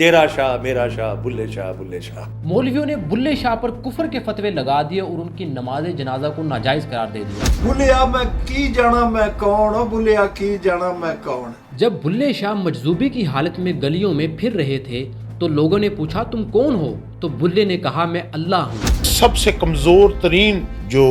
تیرا شاہ میرا شاہ بلے شاہ بلے شاہ۔ مولویوں نے بلے شاہ پر کفر کے فتوے لگا دیے اور ان کی نماز جنازہ کو ناجائز قرار دے دیا۔ بھلیا میں کی جانا میں کون ہوں، بھلیا کی جانا میں کون۔ جب بلے شاہ مجذوبی کی حالت میں گلیوں میں پھر رہے تھے تو لوگوں نے پوچھا تم کون ہو؟ تو بلے نے کہا میں اللہ ہوں۔ سب سے کمزور ترین جو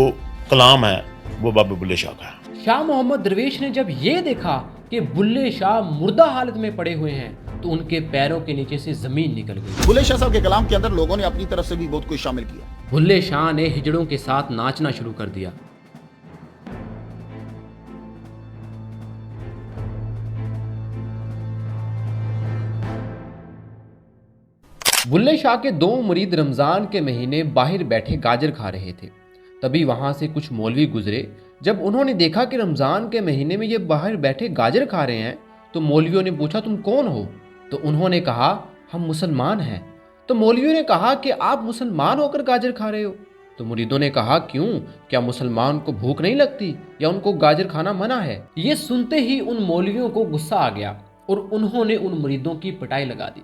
کلام ہے وہ بابا بلے شاہ کا ہے۔ شاہ محمد درویش نے جب یہ دیکھا کہ بلے شاہ مردہ حالت میں پڑے ہوئے ہیں تو ان کے پیروں کے نیچے سے زمین نکل گئی۔ بلے شاہ صاحب کے کلام کے اندر لوگوں نے اپنی طرف سے بھی بہت کچھ شامل کیا۔ بلے شاہ نے ہجڑوں کے ساتھ ناچنا شروع کر دیا۔ بلے شاہ کے دو مرید رمضان کے مہینے باہر بیٹھے گاجر کھا رہے تھے، تبھی وہاں سے کچھ مولوی گزرے۔ جب انہوں نے دیکھا کہ رمضان کے مہینے میں یہ باہر بیٹھے گاجر کھا رہے ہیں تو مولویوں نے پوچھا تم کون ہو؟ تو انہوں نے کہا ہم مسلمان ہیں۔ تو مولویوں نے کہا کہ آپ مسلمان ہو کر گاجر کھا رہے ہو؟ تو مریدوں نے کہا کیوں، کیا مسلمان کو بھوک نہیں لگتی یا ان کو گاجر کھانا منع ہے؟ یہ سنتے ہی ان مولویوں کو غصہ آ گیا اور انہوں نے ان مریدوں کی پٹائی لگا دی۔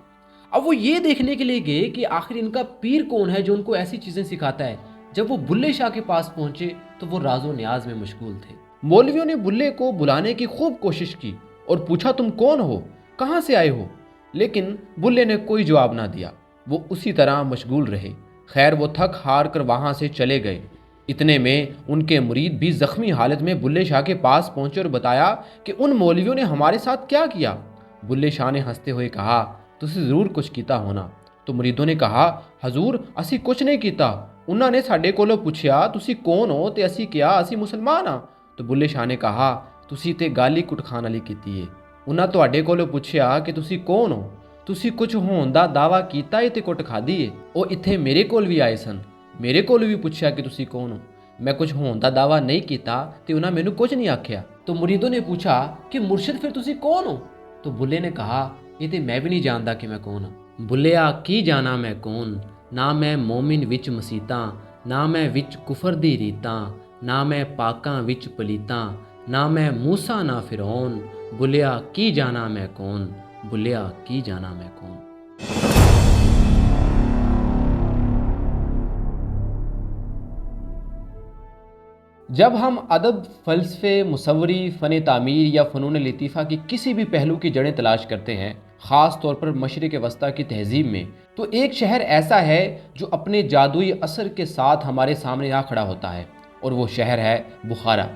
اب وہ یہ دیکھنے کے لیے گئے کہ آخر ان کا پیر کون ہے جو ان کو ایسی چیزیں سکھاتا ہے۔ جب وہ بلے شاہ کے پاس پہنچے تو وہ راز و نیاز میں مشغول تھے۔ مولویوں نے بلے کو بلانے کی خوب کوشش کی اور پوچھا تم کون ہو، کہاں سے آئے ہو؟ لیکن بلے نے کوئی جواب نہ دیا، وہ اسی طرح مشغول رہے۔ خیر وہ تھک ہار کر وہاں سے چلے گئے۔ اتنے میں ان کے مرید بھی زخمی حالت میں بلے شاہ کے پاس پہنچے اور بتایا کہ ان مولویوں نے ہمارے ساتھ کیا کیا۔ بلے شاہ نے ہنستے ہوئے کہا تسی ضرور کچھ کیتا ہونا۔ تو مریدوں نے کہا حضور اسی کچھ نہیں کیتا، انہوں نے ساڈے کولوں پوچھیا تسی کون ہو تے اسی کیا اسی مسلمان ہاں۔ تو بلے شاہ نے کہا تسی تے گالی کٹ کھان والی کیتی ہے، انہاں تواڈے کولوں پوچھیا کہ تسی کون ہو، تسی کچھ ہون دا دعویٰ کیتا ہے تے کٹ کھادی ہے۔ او ایتھے میرے کول بھی آئے سن، میرے کول بھی پوچھیا کہ تسی کون ہو، میں کچھ ہون دا دعویٰ نہیں کیتا تے انہاں مینوں کچھ نہیں آکھیا۔ تو مریدوں نے پوچھا کہ مرشد پھر تسی کون ہو؟ تو بلے نے کہا یہ تے میں بھی نہیں جاندا کہ میں کون ہوں۔ بلیا کی جانا میں کون، نہ میں مومن وچ مسیتاں، نہ میں وچ کفر دی ریتاں، نہ میں پاکاں وچ پلیتاں، نہ میں موسیٰ نہ فرعون، بلیا کی جانا میں کون، بلیا کی جانا میں کون۔ جب ہم ادب، فلسفے، مصوری، فن تعمیر یا فنون لطیفہ کی کسی بھی پہلو کی جڑیں تلاش کرتے ہیں، خاص طور پر مشرق وسطیٰ کی تہذیب میں، تو ایک شہر ایسا ہے جو اپنے جادوئی اثر کے ساتھ ہمارے سامنے آ کھڑا ہوتا ہے، اور وہ شہر ہے بخارا۔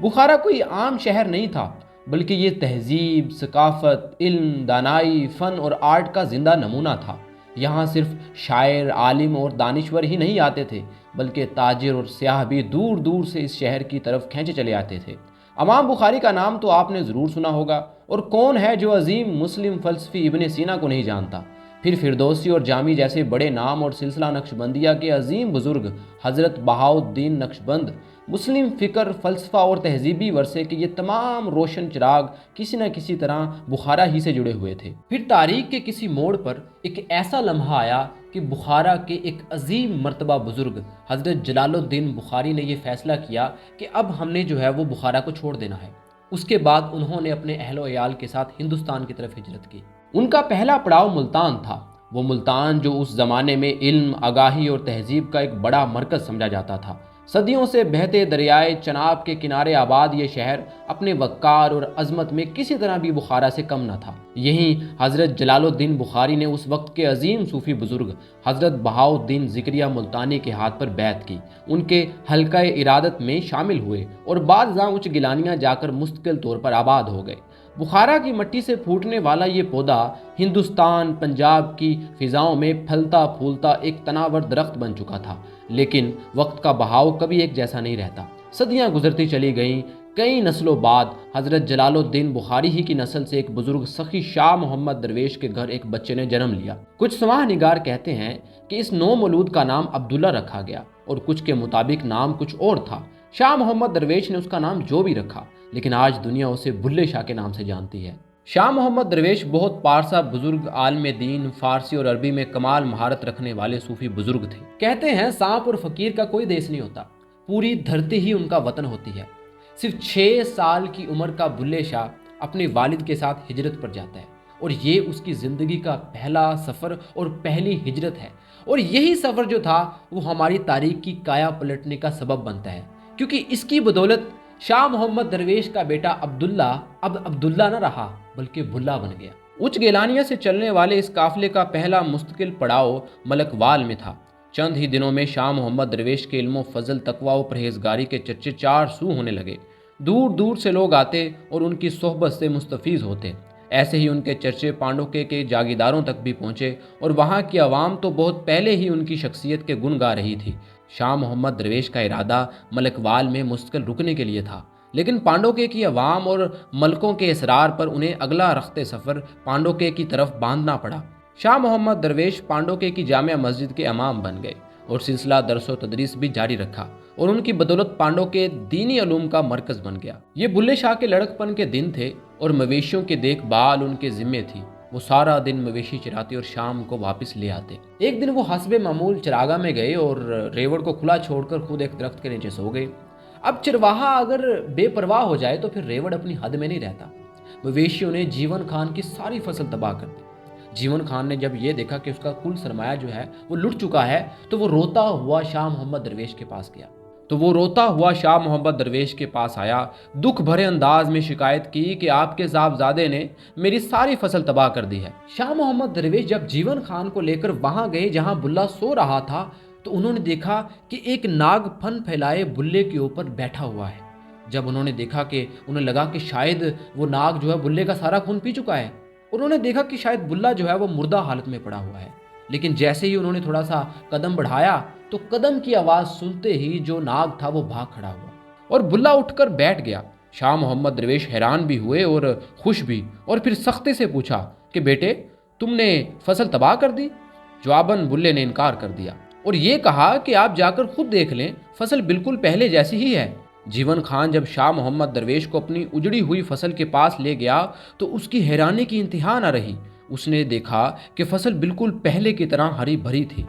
بخارا کوئی عام شہر نہیں تھا، بلکہ یہ تہذیب، ثقافت، علم، دانائی، فن اور آرٹ کا زندہ نمونہ تھا۔ یہاں صرف شاعر، عالم اور دانشور ہی نہیں آتے تھے، بلکہ تاجر اور سیاح بھی دور دور سے اس شہر کی طرف کھینچے چلے آتے تھے۔ امام بخاری کا نام تو آپ نے ضرور سنا ہوگا، اور کون ہے جو عظیم مسلم فلسفی ابن سینا کو نہیں جانتا؟ پھر فردوسی اور جامی جیسے بڑے نام اور سلسلہ نقشبندیہ کے عظیم بزرگ حضرت بہاؤالدین نقشبند، مسلم فکر، فلسفہ اور تہذیبی ورثے کے یہ تمام روشن چراغ کسی نہ کسی طرح بخارا ہی سے جڑے ہوئے تھے۔ پھر تاریخ کے کسی موڑ پر ایک ایسا لمحہ آیا کہ بخارا کے ایک عظیم مرتبہ بزرگ حضرت جلال الدین بخاری نے یہ فیصلہ کیا کہ اب ہم نے جو ہے وہ بخارا کو چھوڑ دینا ہے۔ اس کے بعد انہوں نے اپنے اہل و عیال کے ساتھ ہندوستان کی طرف ہجرت کی۔ ان کا پہلا پڑاؤ ملتان تھا، وہ ملتان جو اس زمانے میں علم، آگاہی اور تہذیب کا ایک بڑا مرکز سمجھا جاتا تھا۔ صدیوں سے بہتے دریائے چناب کے کنارے آباد یہ شہر اپنے وقار اور عظمت میں کسی طرح بھی بخارا سے کم نہ تھا۔ یہیں حضرت جلال الدین بخاری نے اس وقت کے عظیم صوفی بزرگ حضرت بہاؤالدین ذکریہ ملتانی کے ہاتھ پر بیعت کی، ان کے حلقہ ارادت میں شامل ہوئے اور بعد ازاں اچ گیلانیاں جا کر مستقل طور پر آباد ہو گئے۔ بخارا کی مٹی سے پھوٹنے والا یہ پودا ہندوستان، پنجاب کی فضاؤں میں پھلتا پھولتا ایک تناور درخت بن چکا تھا، لیکن وقت کا بہاؤ کبھی ایک جیسا نہیں رہتا۔ صدیاں گزرتی چلی گئیں، کئی نسلوں بعد حضرت جلال الدین بخاری ہی کی نسل سے ایک بزرگ سخی شاہ محمد درویش کے گھر ایک بچے نے جنم لیا۔ کچھ سواہ نگار کہتے ہیں کہ اس نو مولود کا نام عبداللہ رکھا گیا، اور کچھ کے مطابق نام کچھ اور تھا۔ شاہ محمد درویش نے اس کا نام جو بھی رکھا، لیکن آج دنیا اسے بلے شاہ کے نام سے جانتی ہے۔ شاہ محمد درویش بہت پارسا بزرگ، عالم دین، فارسی اور عربی میں کمال مہارت رکھنے والے صوفی بزرگ تھے۔ کہتے ہیں سانپ اور فقیر کا کوئی دیس نہیں ہوتا، پوری دھرتی ہی ان کا وطن ہوتی ہے۔ صرف 6 سال کی عمر کا بلے شاہ اپنے والد کے ساتھ ہجرت پر جاتا ہے اور یہ اس کی زندگی کا پہلا سفر اور پہلی ہجرت ہے، اور یہی سفر جو تھا وہ ہماری تاریخ کی کایا پلٹنے کا سبب بنتا ہے، کیونکہ اس کی بدولت شاہ محمد درویش کا بیٹا عبداللہ اب عبداللہ نہ رہا بلکہ بھلا بن گیا۔ اچ گیلانیہ سے چلنے والے اس قافلے کا پہلا مستقل پڑاؤ ملک وال میں تھا۔ چند ہی دنوں میں شاہ محمد درویش کے علم و فضل، تقویٰ و پرہیزگاری کے چرچے چار سو ہونے لگے۔ دور دور سے لوگ آتے اور ان کی صحبت سے مستفیض ہوتے۔ ایسے ہی ان کے چرچے پانڈوکے کے جاگیرداروں تک بھی پہنچے اور وہاں کی عوام تو بہت پہلے ہی ان کی شخصیت کے گن گا رہی تھی۔ شاہ محمد درویش کا ارادہ ملک وال میں مستقل رکنے کے لیے تھا، لیکن پانڈوکے کی عوام اور ملکوں کے اصرار پر انہیں اگلا رخت سفر پانڈوکے کی طرف باندھنا پڑا۔ شاہ محمد درویش پانڈوکے کی جامع مسجد کے امام بن گئے اور سلسلہ درس و تدریس بھی جاری رکھا، اور ان کی بدولت پانڈوکے دینی علوم کا مرکز بن گیا۔ یہ بلے شاہ کے لڑکپن کے دن تھے اور مویشیوں کی دیکھ بھال ان کے ذمے تھی۔ وہ سارا دن مویشی چراتے اور شام کو واپس لے آتے۔ ایک دن وہ حسب معمول چراگاہ میں گئے اور ریوڑ کو کھلا چھوڑ کر خود ایک درخت کے نیچے سو گئے۔ اب چرواہا اگر بے پرواہ ہو جائے تو پھر ریوڑ اپنی حد میں نہیں رہتا۔ مویشیوں نے جیون خان کی ساری فصل تباہ کر دی۔ جیون خان نے جب یہ دیکھا کہ اس کا کل سرمایہ جو ہے وہ لٹ چکا ہے تو وہ روتا ہوا شاہ محمد درویش کے پاس آیا، دکھ بھرے انداز میں شکایت کی کہ آپ کے صاحبزادے نے میری ساری فصل تباہ کر دی ہے۔ شاہ محمد درویش جب جیون خان کو لے کر وہاں گئے جہاں بلہ سو رہا تھا تو انہوں نے دیکھا کہ ایک ناگ پھن پھیلائے بلے کے اوپر بیٹھا ہوا ہے۔ جب انہوں نے دیکھا کہ انہیں لگا کہ شاید وہ ناگ جو ہے بلے کا سارا خون پی چکا ہے، انہوں نے دیکھا کہ شاید بلہ جو ہے وہ مردہ حالت میں پڑا ہوا ہے، لیکن جیسے ہی انہوں نے تھوڑا سا قدم بڑھایا تو قدم کی آواز سنتے ہی جو ناگ تھا وہ بھاگ کھڑا ہوا اور بلہ اٹھ کر بیٹھ گیا۔ شاہ محمد درویش حیران بھی ہوئے اور خوش بھی، اور پھر سختی سے پوچھا کہ بیٹے تم نے فصل تباہ کر دی؟ جواباً بلے نے انکار کر دیا اور یہ کہا کہ آپ جا کر خود دیکھ لیں، فصل بالکل پہلے جیسی ہی ہے۔ جیون خان جب شاہ محمد درویش کو اپنی اجڑی ہوئی فصل کے پاس لے گیا تو اس کی حیرانی کی انتہا نہ رہی۔ اس نے دیکھا کہ فصل بالکل پہلے کی طرح ہری بھری تھی۔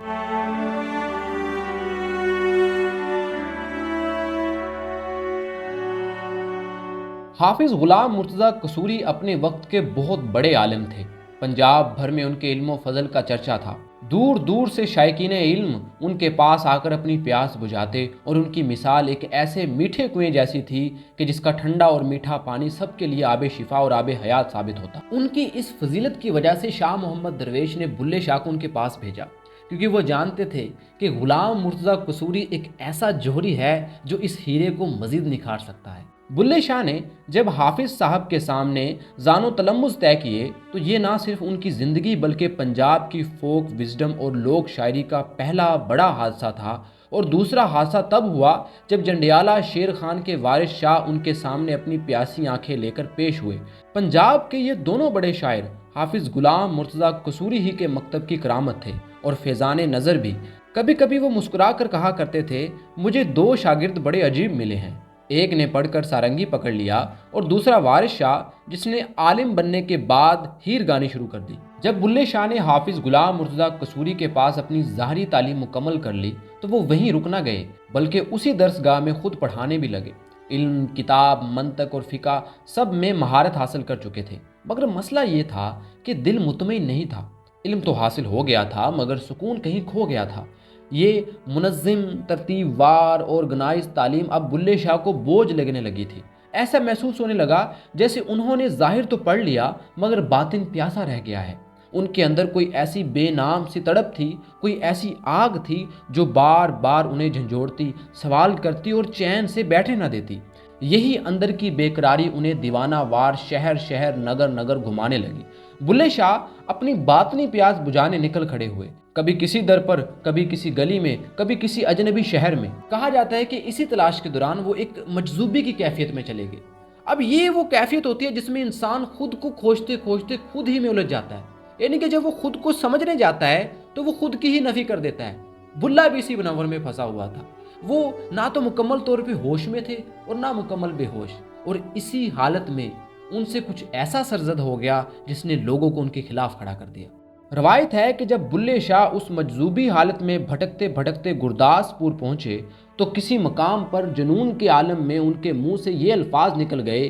حافظ غلام مرتضیٰ قصوری اپنے وقت کے بہت بڑے عالم تھے۔ پنجاب بھر میں ان کے علم و فضل کا چرچا تھا۔ دور دور سے شائقین علم ان کے پاس آ کر اپنی پیاس بجھاتے اور ان کی مثال ایک ایسے میٹھے کنویں جیسی تھی کہ جس کا ٹھنڈا اور میٹھا پانی سب کے لیے آب شفا اور آب حیات ثابت ہوتا۔ ان کی اس فضیلت کی وجہ سے شاہ محمد درویش نے بلے شاہ کو ان کے پاس بھیجا، کیونکہ وہ جانتے تھے کہ غلام مرتضیٰ قصوری ایک ایسا جوہری ہے جو اس ہیرے کو مزید نکھار سکتا ہے۔ بلے شاہ نے جب حافظ صاحب کے سامنے زان و تلمذ طے کیے تو یہ نہ صرف ان کی زندگی بلکہ پنجاب کی فوک وزڈم اور لوک شاعری کا پہلا بڑا حادثہ تھا، اور دوسرا حادثہ تب ہوا جب جنڈیالہ شیر خان کے وارث شاہ ان کے سامنے اپنی پیاسی آنکھیں لے کر پیش ہوئے۔ پنجاب کے یہ دونوں بڑے شاعر حافظ غلام مرتضیٰ قصوری ہی کے مکتب کی کرامت تھے اور فیضان نظر بھی۔ کبھی کبھی وہ مسکرا کر کہا کرتے تھے، مجھے دو شاگرد بڑے عجیب ملے ہیں، ایک نے پڑھ کر سارنگی پکڑ لیا اور دوسرا وارث شاہ جس نے عالم بننے کے بعد ہیر گانی شروع کر دی۔ جب بلے شاہ نے حافظ غلام مرتضیٰ قصوری کے پاس اپنی ظاہری تعلیم مکمل کر لی تو وہ وہیں رک نہ گئے بلکہ اسی درس گاہ میں خود پڑھانے بھی لگے۔ علم، کتاب، منطق اور فقہ سب میں مہارت حاصل کر چکے تھے، مگر مسئلہ یہ تھا کہ دل مطمئن نہیں تھا۔ علم تو حاصل ہو گیا تھا مگر سکون کہیں کھو گیا تھا۔ یہ منظم، ترتیب وار، آرگنائز تعلیم اب بلے شاہ کو بوجھ لگنے لگی تھی۔ ایسا محسوس ہونے لگا جیسے انہوں نے ظاہر تو پڑھ لیا مگر باطن پیاسا رہ گیا ہے۔ ان کے اندر کوئی ایسی بے نام سی تڑپ تھی، کوئی ایسی آگ تھی جو بار بار انہیں جھنجھوڑتی، سوال کرتی اور چین سے بیٹھے نہ دیتی۔ یہی اندر کی بے قراری انہیں دیوانہ وار شہر شہر نگر نگر گھمانے لگی۔ بلے شاہ اپنی باطنی پیاس بجھانے نکل کھڑے ہوئے، کبھی کسی در پر، کبھی کسی گلی میں، کبھی کسی اجنبی شہر میں۔ کہا جاتا ہے کہ اسی تلاش کے دوران وہ ایک مجذوبی کی کیفیت میں چلے گئے۔ اب یہ وہ کیفیت ہوتی ہے جس میں انسان خود کو کھوجتے کھوجتے خود ہی میں الجھ جاتا ہے، یعنی کہ جب وہ خود کو سمجھنے جاتا ہے تو وہ خود کی ہی نفی کر دیتا ہے۔ بلہ بھی اسی منور میں پھنسا ہوا تھا، وہ نہ تو مکمل طور پہ ہوش میں تھے اور نہ مکمل بے ہوش، اور اسی حالت میں ان سے کچھ ایسا سرزد ہو گیا جس نے لوگوں کو ان کے خلاف کھڑا کر دیا۔ روایت ہے کہ جب بلے شاہ اس مجذوبی حالت میں بھٹکتے بھٹکتے گرداسپور پہنچے تو کسی مقام پر جنون کے عالم میں ان کے منہ سے یہ الفاظ نکل گئے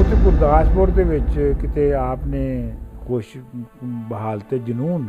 ਉੱਥੇ ਗੁਰਦਾਸਪੁਰ ਦੇ ਵਿੱਚ ਕਿਤੇ ਆਪਨੇ ਕੁਛ ਬਹਾਲਤੇ ਜਨੂਨ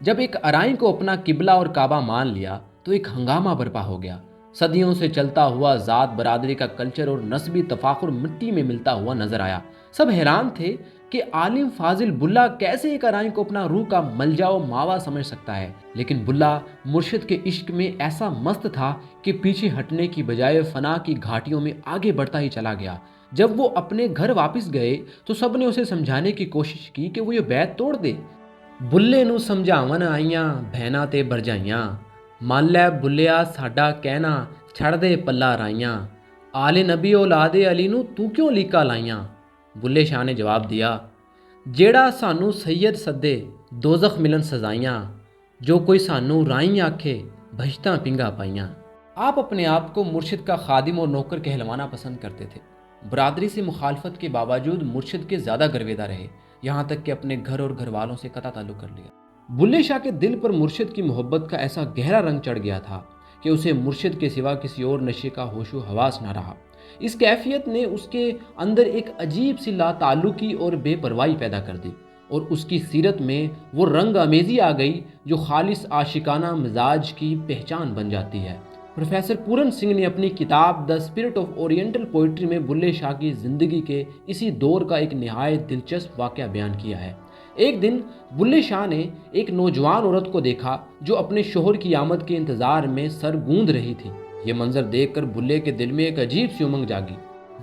جب ایک ارائیں کو اپنا قبلہ اور کعبہ مان لیا تو ایک ہنگامہ برپا ہو گیا۔ صدیوں سے چلتا ہوا ذات برادری کا کلچر اور نسبی تفاخر مٹی میں ملتا ہوا نظر آیا۔ سب حیران تھے کہ عالم فاضل بلّہ کیسے ایک ارائیں کو اپنا روح کا ملجا و ماوا سمجھ سکتا ہے، لیکن بلّہ مرشد کے عشق میں ایسا مست تھا کہ پیچھے ہٹنے کی بجائے فنا کی گھاٹیوں میں آگے بڑھتا ہی چلا گیا۔ جب وہ اپنے گھر واپس گئے تو سب نے اسے سمجھانے کی کوشش کی کہ وہ یہ بیعت توڑ دے۔ بلے نو سمجھاون آئیاں بہنا تے برجائیاں، مان لے بلیا ساڈا کہنا چھڑ دے پلا رائیاں، آل نبی اولاد علی نو تو کیوں لیکا لائیاں۔ بلے شاہ نے جواب دیا، جیڑا سانو سید سدے دوزخ ملن سزائیاں، جو کوئی سانو رائیں آکھے بھشتاں پنگا پائیاں۔ آپ اپنے آپ کو مرشد کا خادم اور نوکر کہلوانا پسند کرتے تھے۔ برادری سے مخالفت کے باوجود مرشد کے زیادہ گرویدہ رہے، یہاں تک کہ اپنے گھر اور گھر والوں سے قطع تعلق کر لیا۔ بلے شاہ کے دل پر مرشد کی محبت کا ایسا گہرا رنگ چڑھ گیا تھا کہ اسے مرشد کے سوا کسی اور نشے کا ہوش و حواس نہ رہا۔ اس کیفیت نے اس کے اندر ایک عجیب سی لا تعلقی اور بے پرواہی پیدا کر دی، اور اس کی سیرت میں وہ رنگ آمیزی آ گئی جو خالص عاشقانہ مزاج کی پہچان بن جاتی ہے۔ پروفیسر پورن سنگھ نے اپنی کتاب the spirit of oriental poetry میں بلے شاہ کی زندگی کے اسی دور کا ایک نہایت دلچسپ واقعہ بیان کیا ہے۔ ایک دن بلے شاہ نے ایک نوجوان عورت کو دیکھا جو اپنے شوہر کی آمد کے انتظار میں سر گوندھ رہی تھی۔ یہ منظر دیکھ کر بلے کے دل میں ایک عجیب سی امنگ جاگی۔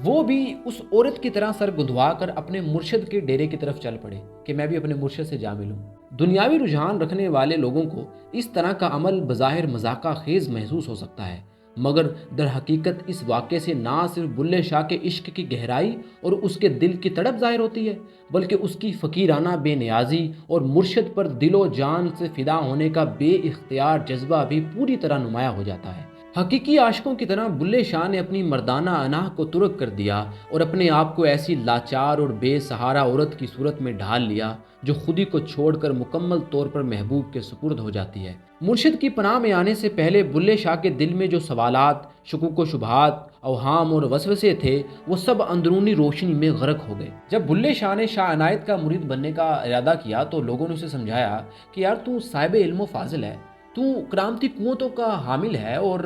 وہ بھی اس عورت کی طرح سر گندھوا کر اپنے مرشد کے ڈیرے کی طرف چل پڑے کہ میں بھی اپنے مرشد سے جا ملوں۔ دنیاوی رجحان رکھنے والے لوگوں کو اس طرح کا عمل بظاہر مذاقہ خیز محسوس ہو سکتا ہے، مگر در حقیقت اس واقعے سے نہ صرف بلے شاہ کے عشق کی گہرائی اور اس کے دل کی تڑپ ظاہر ہوتی ہے، بلکہ اس کی فقیرانہ بے نیازی اور مرشد پر دل و جان سے فدا ہونے کا بے اختیار جذبہ بھی پوری طرح نمایاں ہو جاتا ہے۔ حقیقی عاشقوں کی طرح بلے شاہ نے اپنی مردانہ اناہ کو ترک کر دیا اور اپنے آپ کو ایسی لاچار اور بے سہارا عورت کی صورت میں ڈھال لیا جو خودی کو چھوڑ کر مکمل طور پر محبوب کے سپرد ہو جاتی ہے۔ مرشد کی پناہ میں آنے سے پہلے بلے شاہ کے دل میں جو سوالات، شکوک و شبہات، اوہام اور وسوسے تھے وہ سب اندرونی روشنی میں غرق ہو گئے۔ جب بلے شاہ نے شاہ عنایت کا مرید بننے کا ارادہ کیا تو لوگوں نے اسے سمجھایا کہ یار تو صاحب علم و فاضل ہے، تو کرامتی قوتوں کا حامل ہے اور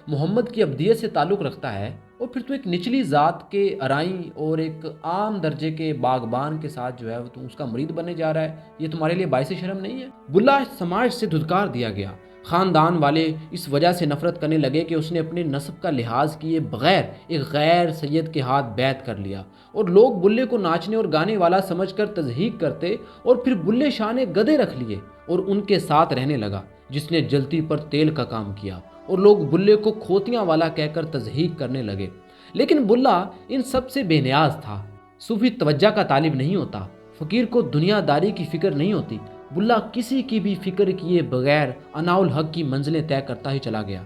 محمد کی ابدیت سے تعلق رکھتا ہے، اور پھر تو ایک نچلی ذات کے ارائیں اور ایک عام درجے کے باغبان کے ساتھ جو ہے تو اس کا مرید بننے جا رہا ہے، یہ تمہارے لیے باعث شرم نہیں ہے؟ بلّہ سماج سے دھتکار دیا گیا۔ خاندان والے اس وجہ سے نفرت کرنے لگے کہ اس نے اپنے نسب کا لحاظ کیے بغیر ایک غیر سید کے ہاتھ بیعت کر لیا، اور لوگ بلے کو ناچنے اور گانے والا سمجھ کر تضحیق کرتے، اور پھر بلے شاہ نے گدھے رکھ لیے اور ان کے ساتھ رہنے لگا، جس نے جلتی پر تیل کا کام کیا، اور لوگ بلے کو کھوتیاں والا کہہ کر تضحیق کرنے لگے۔ لیکن بلّہ ان سب سے بے نیاز تھا۔ صوفی توجہ کا طالب نہیں ہوتا، فقیر کو دنیا داری کی فکر نہیں ہوتی۔ بلّہ کسی کی بھی فکر کیے بغیر اناء الحق کی منزلیں طے کرتا ہی چلا گیا۔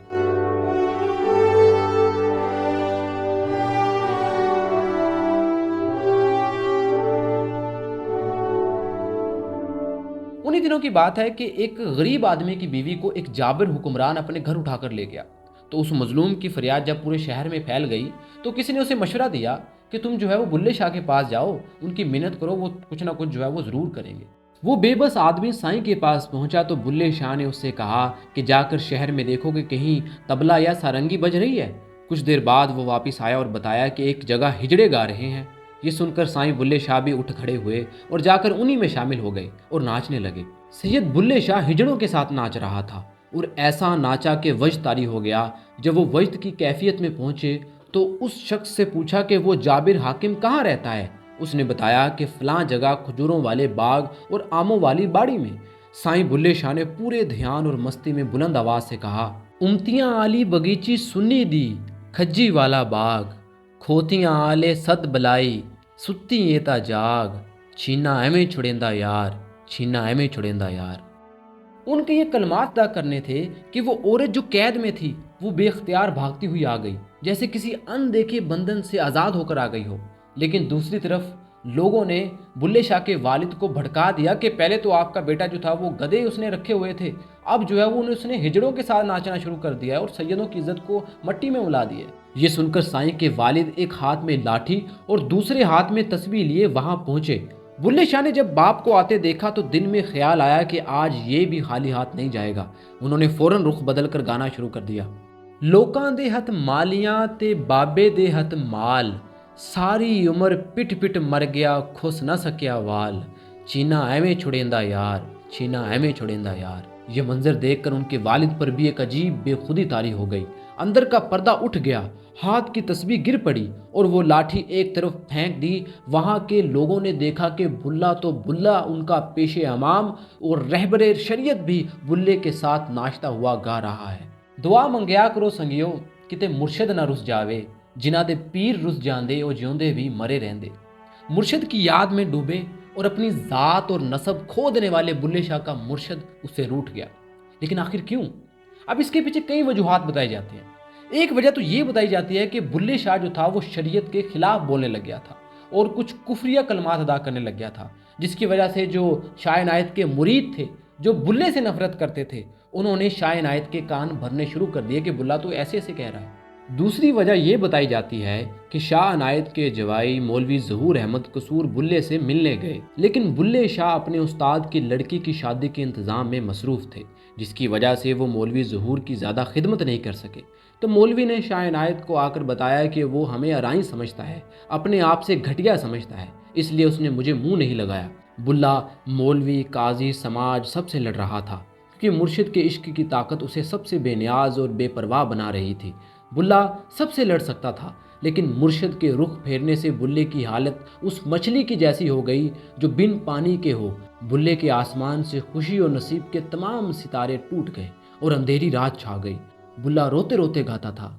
انہی دنوں کی بات ہے کہ ایک غریب آدمی کی بیوی کو ایک جابر حکمران اپنے گھر اٹھا کر لے گیا۔ تو اس مظلوم کی فریاد جب پورے شہر میں پھیل گئی تو کسی نے اسے مشورہ دیا کہ تم جو ہے وہ بلے شاہ کے پاس جاؤ، ان کی منت کرو، وہ کچھ نہ کچھ جو ہے وہ ضرور کریں گے۔ وہ بے بس آدمی سائیں کے پاس پہنچا تو بلے شاہ نے اس سے کہا کہ جا کر شہر میں دیکھو کہ کہیں طبلہ یا سارنگی بج رہی ہے۔ کچھ دیر بعد وہ واپس آیا اور بتایا کہ ایک جگہ ہجڑے گا رہے ہیں۔ یہ سن کر سائیں بلے شاہ بھی اٹھ کھڑے ہوئے اور جا کر انہی میں شامل ہو گئے اور ناچنے لگے۔ سید بلے شاہ ہجڑوں کے ساتھ ناچ رہا تھا اور ایسا ناچا کہ وجد طاری ہو گیا۔ جب وہ وجد کی کیفیت میں پہنچے تو اس شخص سے پوچھا کہ وہ جابر حاکم کہاں رہتا ہے۔ اس نے بتایا کہ فلاں جگہ کھجوروں والے باغ اور آموں والی باڑی میں۔ سائیں بلے شاہ نے پورے دھیان اور مستی میں بلند آواز سے کہا، امتیاں آلی بگیچی سنی دی، کھجی والا باغ، کھوتیاں آلے ست بلائی، ستی ایتا جاگ، چھینا ایویں چھڑیندا یار، چھینا ایویں چھڑیندا یار۔ ان کے یہ کلمات ادا کرنے تھے کہ وہ عورت جو قید میں تھی وہ بے اختیار بھاگتی ہوئی آ گئی، جیسے کسی اندیکھے بندھن سے آزاد ہو کر آ گئی ہو۔ لیکن دوسری طرف لوگوں نے بلے شاہ کے والد کو بھڑکا دیا کہ پہلے تو آپ کا بیٹا جو تھا وہ گدھے اس نے رکھے ہوئے تھے، اب جو ہے وہ اس نے ہجڑوں کے ساتھ ناچنا شروع کر دیا ہے اور سیدوں کی عزت کو مٹی میں ملا دی ہے۔ یہ سن کر سائیں کے والد ایک ہاتھ میں لاٹھی اور دوسرے ہاتھ میں تسبیح لیے وہاں پہنچے۔ بلے شاہ نے جب باپ کو آتے دیکھا تو دل میں خیال آیا کہ آج یہ بھی خالی ہاتھ نہیں جائے گا۔ انہوں نے فوراً رخ بدل کر گانا شروع کر دیا۔ لوکاں دے ہتھ مالیاں تے بابے دے ہتھ مال، ساری عمر پٹ پٹ مر گیا کھس نہ سکیا وال، چینا ایویں چھڑیندا یار، چینا ایویں چھڑیندا یار۔ یہ منظر دیکھ کر ان کے والد پر بھی ایک عجیب بے خودی طاری ہو گئی۔ اندر کا پردہ اٹھ گیا، ہاتھ کی تسبیح گر پڑی اور وہ لاٹھی ایک طرف پھینک دی۔ وہاں کے لوگوں نے دیکھا کہ بلّا تو بلّا ان کا پیش امام اور رہبر شریعت بھی بلے کے ساتھ ناشتہ ہوا گا رہا ہے۔ دعا منگیا کرو سنگیو کتے مرشد نہ رس جاوے، جنہ دے پیر رس جاندے اور جیوندے بھی مرے رہندے۔ مرشد کی یاد میں ڈوبے اور اپنی ذات اور نسب کھو دینے والے بلے شاہ کا مرشد اس سے روٹھ گیا۔ لیکن آخر کیوں؟ اب اس کے پیچھے کئی وجوہات بتائی جاتی ہیں۔ ایک وجہ تو یہ بتائی جاتی ہے کہ بلے شاہ جو تھا وہ شریعت کے خلاف بولنے لگ گیا تھا اور کچھ کفریہ کلمات ادا کرنے لگ گیا تھا، جس کی وجہ سے جو شاہ عنایت کے مرید تھے جو بلے سے نفرت کرتے تھے انہوں نے شاہ عنایت کے کان بھرنے شروع کر دیے کہ بلّا تو ایسے ایسے کہہ رہا ہے۔ دوسری وجہ یہ بتائی جاتی ہے کہ شاہ عنایت کے جوائی مولوی ظہور احمد قصور بلے سے ملنے گئے، لیکن بلے شاہ اپنے استاد کی لڑکی کی شادی کے انتظام میں مصروف تھے، جس کی وجہ سے وہ مولوی ظہور کی زیادہ خدمت نہیں کر سکے۔ تو مولوی نے شاہ عنایت کو آ کر بتایا کہ وہ ہمیں ارائیں سمجھتا ہے، اپنے آپ سے گھٹیا سمجھتا ہے، اس لیے اس نے مجھے منہ نہیں لگایا۔ بلّا مولوی، قاضی، سماج سب سے لڑ رہا تھا کیونکہ مرشد کے عشق کی طاقت اسے سب سے بے نیاز اور بے پرواہ بنا رہی تھی۔ بلّا سب سے لڑ سکتا تھا، لیکن مرشد کے رخ پھیرنے سے بلے کی حالت اس مچھلی کی جیسی ہو گئی جو بن پانی کے ہو۔ بلے کے آسمان سے خوشی اور نصیب کے تمام ستارے ٹوٹ گئے اور اندھیری رات چھا گئی۔ بلّا روتے روتے گاتا تھا،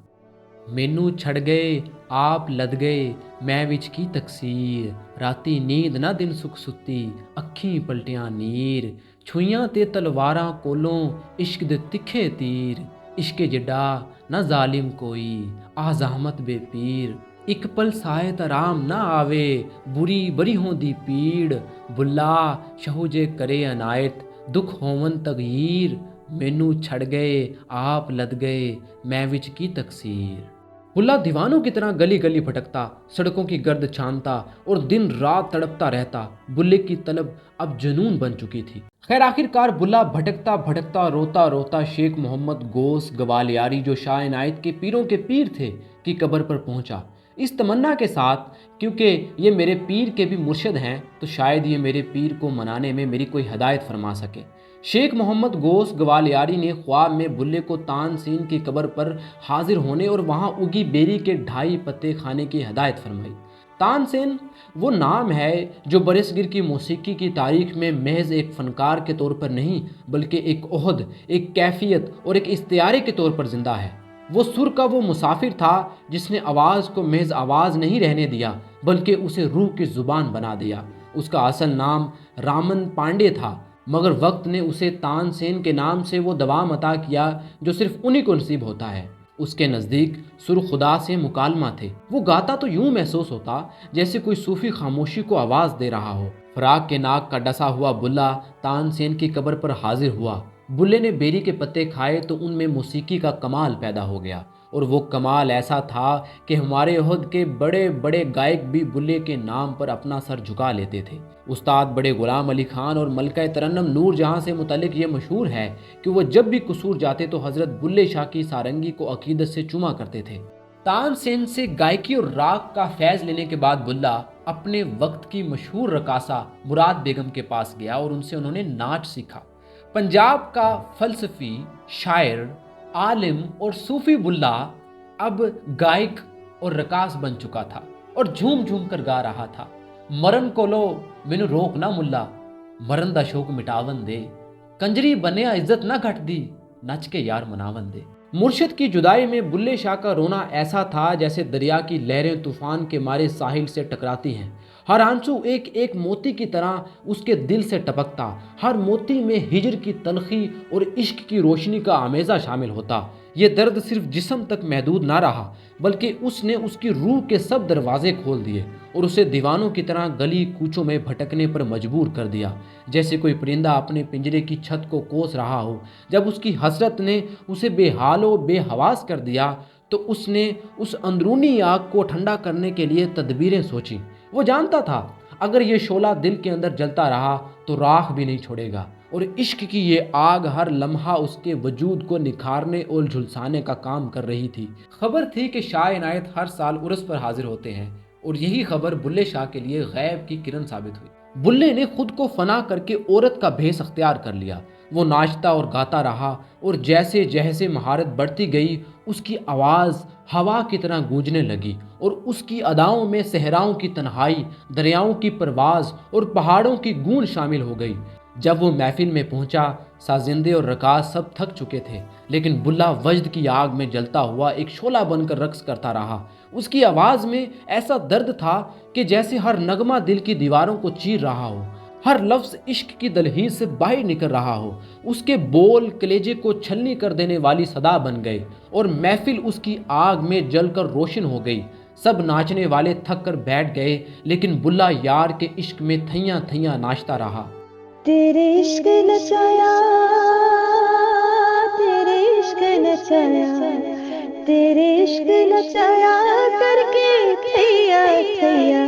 مینوں چھڑ گئے آپ لد گئے میں وچ کی تقصیر، راتی نیند نہ دن سکھ ستی اکھیں پلٹیاں نیر، چھوئیاں تے تلواراں کولوں عشق دے تکھے تیر، عشق جڈا نہ ظالم کوئی آ زحمت بے پیر، ایک پل سائے آرام نہ آوے بری بری ہوندی پیڑ، بلّا شہو جے کرے عنایت دکھ ہون تغیر، مینوں چھڑ گئے آپ لد گئے میں وچ کی تقصیر۔ بلّا دیوانوں کی طرح گلی گلی بھٹکتا، سڑکوں کی گرد چھانتا اور دن رات تڑپتا رہتا۔ بلے کی طلب اب جنون بن چکی تھی۔ خیر آخر کار بلّا بھٹکتا بھٹکتا روتا روتا شیخ محمد غوث گوالیاری جو شاہ عنایت کے پیروں کے پیر تھے کی قبر پر پہنچا، اس تمنا کے ساتھ کیونکہ یہ میرے پیر کے بھی مرشد ہیں تو شاید یہ میرے پیر کو منانے میں میری کوئی ہدایت فرما سکے۔ شیخ محمد غوث گوالیاری نے خواب میں بلے کو تان سین کی قبر پر حاضر ہونے اور وہاں اگی بیری کے 2.5 پتے کھانے کی ہدایت فرمائی۔ تان سین وہ نام ہے جو برصغیر کی موسیقی کی تاریخ میں محض ایک فنکار کے طور پر نہیں بلکہ ایک عہد، ایک کیفیت اور ایک استعارے کے طور پر زندہ ہے۔ وہ سر کا وہ مسافر تھا جس نے آواز کو محض آواز نہیں رہنے دیا بلکہ اسے روح کی زبان بنا دیا۔ اس کا اصل نام رامن پانڈے تھا، مگر وقت نے اسے تان سین کے نام سے وہ دوام عطا کیا جو صرف انہی کو نصیب ہوتا ہے۔ اس کے نزدیک سر خدا سے مکالمہ تھے۔ وہ گاتا تو یوں محسوس ہوتا جیسے کوئی صوفی خاموشی کو آواز دے رہا ہو۔ فراق کے ناک کا ڈسا ہوا بلّا تان سین کی قبر پر حاضر ہوا۔ بلے نے بیری کے پتے کھائے تو ان میں موسیقی کا کمال پیدا ہو گیا، اور وہ کمال ایسا تھا کہ ہمارے عہد کے بڑے بڑے گائک بھی بلے کے نام پر اپنا سر جھکا لیتے تھے۔ استاد بڑے غلام علی خان اور ملکہ ترنم نور جہاں سے متعلق یہ مشہور ہے کہ وہ جب بھی قصور جاتے تو حضرت بلے شاہ کی سارنگی کو عقیدت سے چوما کرتے تھے۔ تان سین سے گائکی اور راگ کا فیض لینے کے بعد بلّا اپنے وقت کی مشہور رقاصہ مراد بیگم کے پاس گیا اور ان سے انہوں نے ناچ سیکھا۔ پنجاب کا فلسفی، شاعر، عالم اور صوفی بلّا اب گائک اور رقاص بن چکا تھا اور جھوم جھوم کر گا رہا تھا، مرن کولو مینوں روک نہ ملا، مرن دا شوق مٹاون دے، کنجری بنیا عزت نہ گھٹ دی، نچ کے یار مناون دے۔ مرشد کی جدائی میں بلے شاہ کا رونا ایسا تھا جیسے دریا کی لہریں طوفان کے مارے ساحل سے ٹکراتی ہیں۔ ہر آنسو ایک ایک موتی کی طرح اس کے دل سے ٹپکتا، ہر موتی میں ہجر کی تلخی اور عشق کی روشنی کا آمیزہ شامل ہوتا۔ یہ درد صرف جسم تک محدود نہ رہا بلکہ اس نے اس کی روح کے سب دروازے کھول دیے اور اسے دیوانوں کی طرح گلی کوچوں میں بھٹکنے پر مجبور کر دیا، جیسے کوئی پرندہ اپنے پنجرے کی چھت کو کوس رہا ہو۔ جب اس کی حسرت نے اسے بے حال و بے حواس کر دیا تو اس نے اس اندرونی آگ کو ٹھنڈا کرنے کے لیے تدبیریں سوچیں۔ وہ جانتا تھا اگر یہ شعلہ دل کے اندر جلتا رہا تو راکھ بھی نہیں چھوڑے گا، اور عشق کی یہ آگ ہر لمحہ اس کے وجود کو نکھارنے اور جھلسانے کا کام کر رہی تھی۔ خبر تھی کہ شاہ عنایت ہر سال عرس پر حاضر ہوتے ہیں، اور یہی خبر بلے شاہ کے لیے غیب کی کرن ثابت ہوئی۔ بلے نے خود کو فنا کر کے عورت کا بھیس اختیار کر لیا۔ وہ ناچتا اور گاتا رہا، اور جیسے جیسے مہارت بڑھتی گئی اس کی آواز ہوا کی طرح گونجنے لگی، اور اس کی اداؤں میں صحراؤں کی تنہائی، دریاؤں کی پرواز اور پہاڑوں کی گونج شامل ہو گئی۔ جب وہ محفل میں پہنچا، سازندے اور رقاص سب تھک چکے تھے، لیکن بلّا وجد کی آگ میں جلتا ہوا ایک شعلہ بن کر رقص کرتا رہا۔ اس کی آواز میں ایسا درد تھا کہ جیسے ہر نغمہ دل کی دیواروں کو چیر رہا ہو، ہر لفظ عشق کی دلہیز سے باہر نکل رہا ہو۔ اس کے بول کلیجے کو چھلنی کر دینے والی صدا بن گئے، اور محفل اس کی آگ میں جل کر روشن ہو گئی۔ سب ناچنے والے تھک کر بیٹھ گئے، لیکن بلّا یار کے عشق میں تھیاں تھیاں ناچتا رہا۔ تیرے عشق نچایا، تیرے عشق نچایا، تیرے عشق نچایا کر کے تھیا تھیا،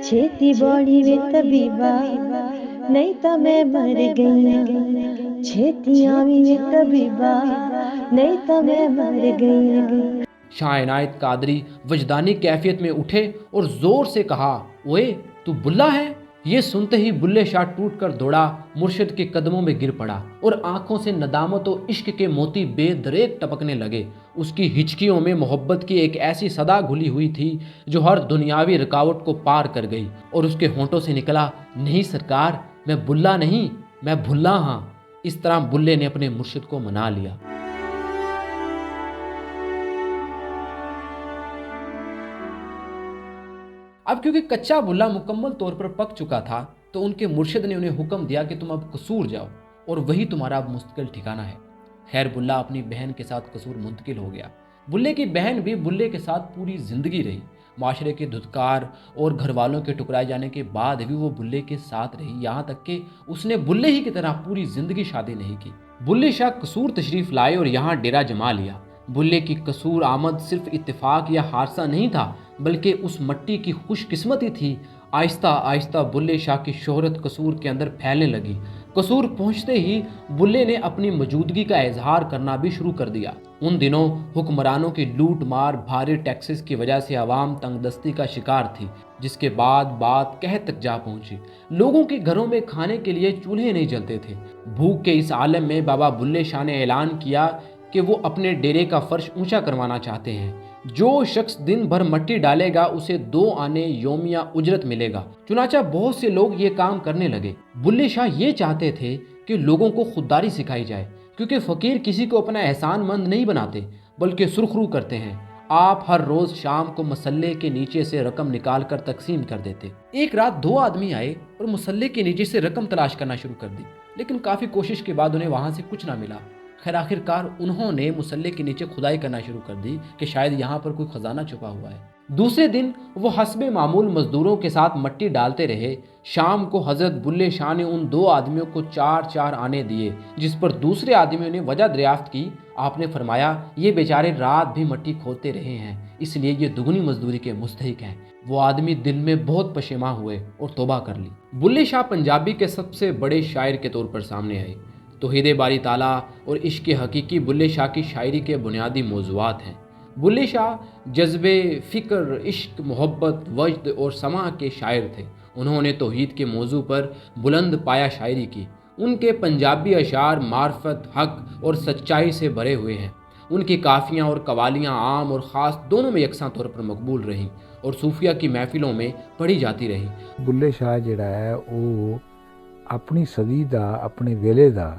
چھیتی باڑی وے طبیبا نہیں تا میں مر گئی، چھیتی آوی وے طبیبا نہیں تا میں مر گئی۔ شاہ عنایت قادری وجدانی کیفیت میں اٹھے اور زور سے کہا، اوئے تو بلّا ہے؟ یہ سنتے ہی بلے شاہ ٹوٹ کر دوڑا، مرشد کے قدموں میں گر پڑا، اور آنکھوں سے ندامت و عشق کے موتی بے دریغ ٹپکنے لگے۔ اس کی ہچکیوں میں محبت کی ایک ایسی صدا گھلی ہوئی تھی جو ہر دنیاوی رکاوٹ کو پار کر گئی، اور اس کے ہونٹوں سے نکلا، نہیں سرکار، میں بلّا نہیں، میں بھلا ہاں۔ اس طرح بلے نے اپنے مرشد کو منا لیا۔ اب کیونکہ کچا بلّا مکمل طور پر پک چکا تھا، تو ان کے مرشد نے انہیں حکم دیا کہ تم اب قصور جاؤ، اور وہی تمہارا اب مستقل ٹھکانہ ہے۔ خیر بلّا اپنی بہن کے ساتھ قصور منتقل ہو گیا۔ بلے کی بہن بھی بلے کے ساتھ پوری زندگی رہی۔ معاشرے کے دھتکار اور گھر والوں کے ٹکرائے جانے کے بعد بھی وہ بلے کے ساتھ رہی، یہاں تک کہ اس نے بلے ہی کی طرح پوری زندگی شادی نہیں کی۔ بلے شاہ قصور تشریف لائے اور یہاں ڈیرا جما لیا۔ بلے کی قصور آمد صرف اتفاق یا حادثہ نہیں تھا، بلکہ اس مٹی کی خوش قسمتی تھی۔ آہستہ آہستہ بلے شاہ کی شہرت قصور کے اندر پھیلنے لگی۔ قصور پہنچتے ہی بلے نے اپنی موجودگی کا اظہار کرنا بھی شروع کر دیا۔ ان دنوں حکمرانوں کی لوٹ مار، بھاری ٹیکسز کی وجہ سے عوام تنگ دستی کا شکار تھی، جس کے بعد بات قحط تک جا پہنچی۔ لوگوں کے گھروں میں کھانے کے لیے چولہے نہیں جلتے تھے۔ بھوک کے اس عالم میں بابا بلے شاہ نے اعلان کیا کہ وہ اپنے ڈیرے کا فرش اونچا کروانا چاہتے ہیں۔ جو شخص دن بھر مٹی ڈالے گا اسے 2 آنے یومیہ اجرت ملے گا۔ چنانچہ بہت سے لوگ یہ کام کرنے لگے۔ بلے شاہ یہ چاہتے تھے کہ لوگوں کو خودداری سکھائی جائے، کیونکہ فقیر کسی کو اپنا احسان مند نہیں بناتے بلکہ سرخرو کرتے ہیں۔ آپ ہر روز شام کو مسلے کے نیچے سے رقم نکال کر تقسیم کر دیتے۔ ایک رات 2 آدمی آئے اور مسلے کے نیچے سے رقم تلاش کرنا شروع کر دی، لیکن کافی کوشش کے بعد انہیں وہاں سے کچھ نہ ملا۔ خیر آخرکار انہوں نے مسلے کے نیچے کھدائی کرنا شروع کر دی کہ شاید یہاں پر کوئی خزانہ چھپا ہوا ہے۔ دوسرے دن وہ حسب معمول مزدوروں کے ساتھ مٹی ڈالتے رہے۔ شام کو حضرت بلے شاہ نے ان 2 آدمیوں کو 4 آنے دیے، جس پر دوسرے آدمیوں نے وجہ دریافت کی۔ آپ نے فرمایا، یہ بیچارے رات بھی مٹی کھودتے رہے ہیں، اس لیے یہ دگنی مزدوری کے مستحق ہیں۔ وہ آدمی دل میں بہت پشیماں ہوئے اور توبہ کر لی۔ بلے شاہ پنجابی کے سب سے بڑے شاعر کے طور پر سامنے آئے۔ توحید باری تعالیٰ اور عشق حقیقی بلے شاہ کی شاعری کے بنیادی موضوعات ہیں۔ بلے شاہ جذبے، فکر، عشق، محبت، وجد اور سماع کے شاعر تھے۔ انہوں نے توحید کے موضوع پر بلند پایا شاعری کی۔ ان کے پنجابی اشعار معرفت، حق اور سچائی سے بھرے ہوئے ہیں۔ ان کی کافیاں اور قوالیاں عام اور خاص دونوں میں یکساں طور پر مقبول رہیں اور صوفیہ کی محفلوں میں پڑھی جاتی رہیں۔ بلے شاہ جڑا ہے وہ اپنی صدی دا، اپنے ویلے دا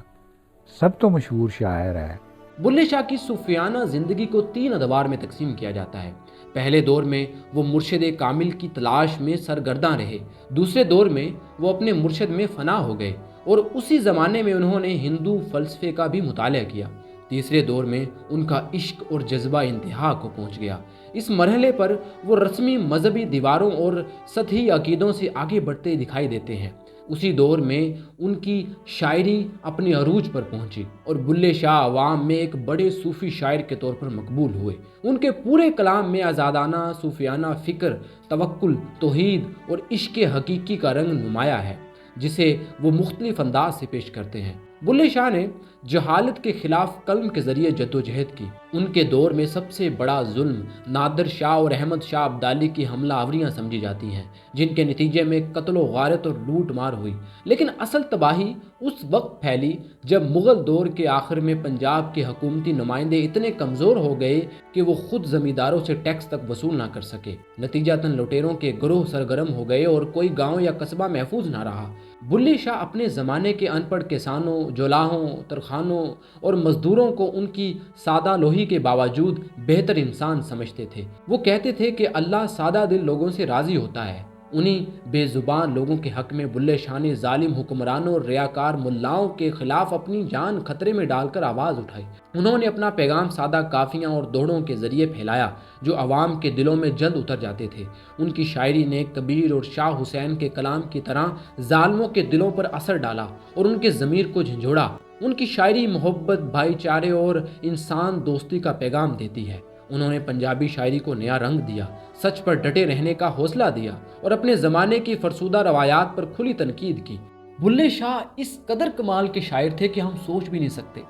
سب تو مشہور شاعر ہے۔ بلے شاہ کی صوفیانہ زندگی کو 3 ادوار میں تقسیم کیا جاتا ہے۔ پہلے دور میں وہ مرشد کامل کی تلاش میں سرگرداں رہے۔ دوسرے دور میں وہ اپنے مرشد میں فنا ہو گئے اور اسی زمانے میں انہوں نے ہندو فلسفے کا بھی مطالعہ کیا۔ تیسرے دور میں ان کا عشق اور جذبہ انتہا کو پہنچ گیا۔ اس مرحلے پر وہ رسمی مذہبی دیواروں اور سطحی عقیدوں سے آگے بڑھتے دکھائی دیتے ہیں۔ اسی دور میں ان کی شاعری اپنے عروج پر پہنچی اور بلے شاہ عوام میں ایک بڑے صوفی شاعر کے طور پر مقبول ہوئے۔ ان کے پورے کلام میں آزادانہ صوفیانہ فکر، توکل، توحید اور عشق حقیقی کا رنگ نمایاں ہے، جسے وہ مختلف انداز سے پیش کرتے ہیں۔ بلے شاہ نے جہالت کے خلاف قلم کے ذریعے جدوجہد کی۔ ان کے دور میں سب سے بڑا ظلم نادر شاہ اور احمد شاہ ابدالی کی حملہ آوریاں سمجھی جاتی ہیں، جن کے نتیجے میں قتل و غارت اور لوٹ مار ہوئی۔ لیکن اصل تباہی اس وقت پھیلی جب مغل دور کے آخر میں پنجاب کے حکومتی نمائندے اتنے کمزور ہو گئے کہ وہ خود زمینداروں سے ٹیکس تک وصول نہ کر سکے۔ نتیجتاً لٹیروں کے گروہ سرگرم ہو گئے اور کوئی گاؤں یا قصبہ محفوظ نہ رہا۔ بلے شاہ اپنے زمانے کے ان پڑھ کسانوں، جولاہوں، ترخانوں اور مزدوروں کو ان کی سادہ لوہی کے باوجود بہتر انسان سمجھتے تھے۔ وہ کہتے تھے کہ اللہ سادہ دل لوگوں سے راضی ہوتا ہے۔ انہی بے زبان لوگوں کے حق میں بلے شاہ نے ظالم حکمرانوں اور ریاکار ملاؤں کے خلاف اپنی جان خطرے میں ڈال کر آواز اٹھائی۔ انہوں نے اپنا پیغام سادہ کافیاں اور دوڑوں کے ذریعے پھیلایا جو عوام کے دلوں میں جلد اتر جاتے تھے۔ ان کی شاعری نے کبیر اور شاہ حسین کے کلام کی طرح ظالموں کے دلوں پر اثر ڈالا اور ان کے ضمیر کو جھنجھوڑا۔ ان کی شاعری محبت، بھائی چارے اور انسان دوستی کا پیغام دیتی ہے۔ انہوں نے پنجابی شاعری کو نیا رنگ دیا، سچ پر ڈٹے رہنے کا حوصلہ دیا اور اپنے زمانے کی فرسودہ روایات پر کھلی تنقید کی۔ بلے شاہ اس قدر کمال کے شاعر تھے کہ ہم سوچ بھی نہیں سکتے۔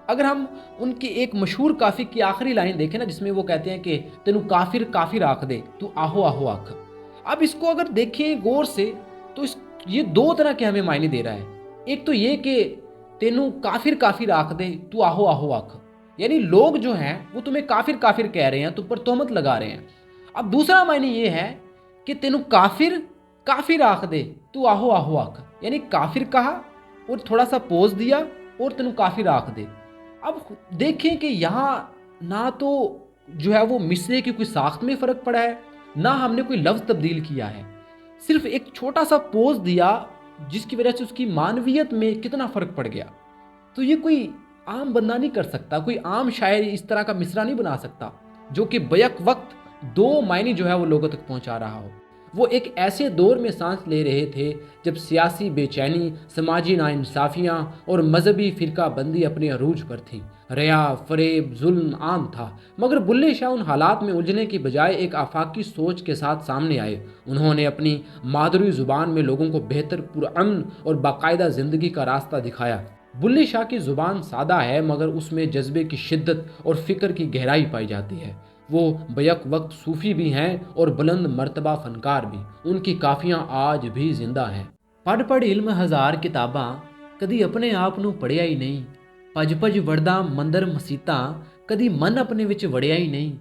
اگر ہم ان کی ایک مشہور کافی کی آخری لائن دیکھیں نا، جس میں وہ کہتے ہیں کہ تینو کافر کافر آکھ دے تو آہو آہو آکھ، اب اس کو اگر دیکھیں غور سے تو یہ دو طرح کے ہمیں معنی دے رہا ہے۔ ایک تو یہ کہ تینو کافر کافر آکھ دے تو آہو آہو آکھ، یعنی لوگ جو ہیں وہ تمہیں کافر کافر کہہ رہے ہیں، تم پر تہمت لگا رہے ہیں۔ اب دوسرا معنی یہ ہے کہ تینو کافر کافر آکھ دے تو آہو آہو آکھ، یعنی کافر کہا اور تھوڑا سا پوز دیا اور تینو کافر آکھ دے۔ اب دیکھیں کہ یہاں نہ تو جو ہے وہ مصرے کی کوئی ساخت میں فرق پڑا ہے، نہ ہم نے کوئی لفظ تبدیل کیا ہے، صرف ایک چھوٹا سا پوز دیا جس کی وجہ سے اس کی معنویت میں کتنا فرق پڑ گیا۔ تو یہ کوئی عام بندہ نہیں کر سکتا، کوئی عام شاعر اس طرح کا مصرع نہیں بنا سکتا جو کہ بیک وقت دو معنی جو ہے وہ لوگوں تک پہنچا رہا ہو۔ وہ ایک ایسے دور میں سانس لے رہے تھے جب سیاسی بے چینی، سماجی ناانصافیاں اور مذہبی فرقہ بندی اپنے عروج پر تھیں۔ ریا، فریب، ظلم عام تھا، مگر بلے شاہ ان حالات میں الجھنے کی بجائے ایک آفاقی سوچ کے ساتھ سامنے آئے۔ انہوں نے اپنی مادری زبان میں لوگوں کو بہتر، پرامن اور باقاعدہ زندگی کا راستہ دکھایا۔ بلے شاہ کی زبان سادہ ہے مگر اس میں جذبے کی شدت اور فکر کی گہرائی پائی جاتی ہے۔ وہ بیک وقت صوفی بھی ہیں اور بلند مرتبہ فنکار بھی۔ ان کی کافیاں آج بھی زندہ ہیں۔ پڑھ پڑھ علم ہزار کتاباں، کدی اپنے آپ نو پڑھیا ہی نہیں۔ پج پج وڑدا مندر مسیتاں، کدی من اپنے وچ وڑیا ہی نہیں۔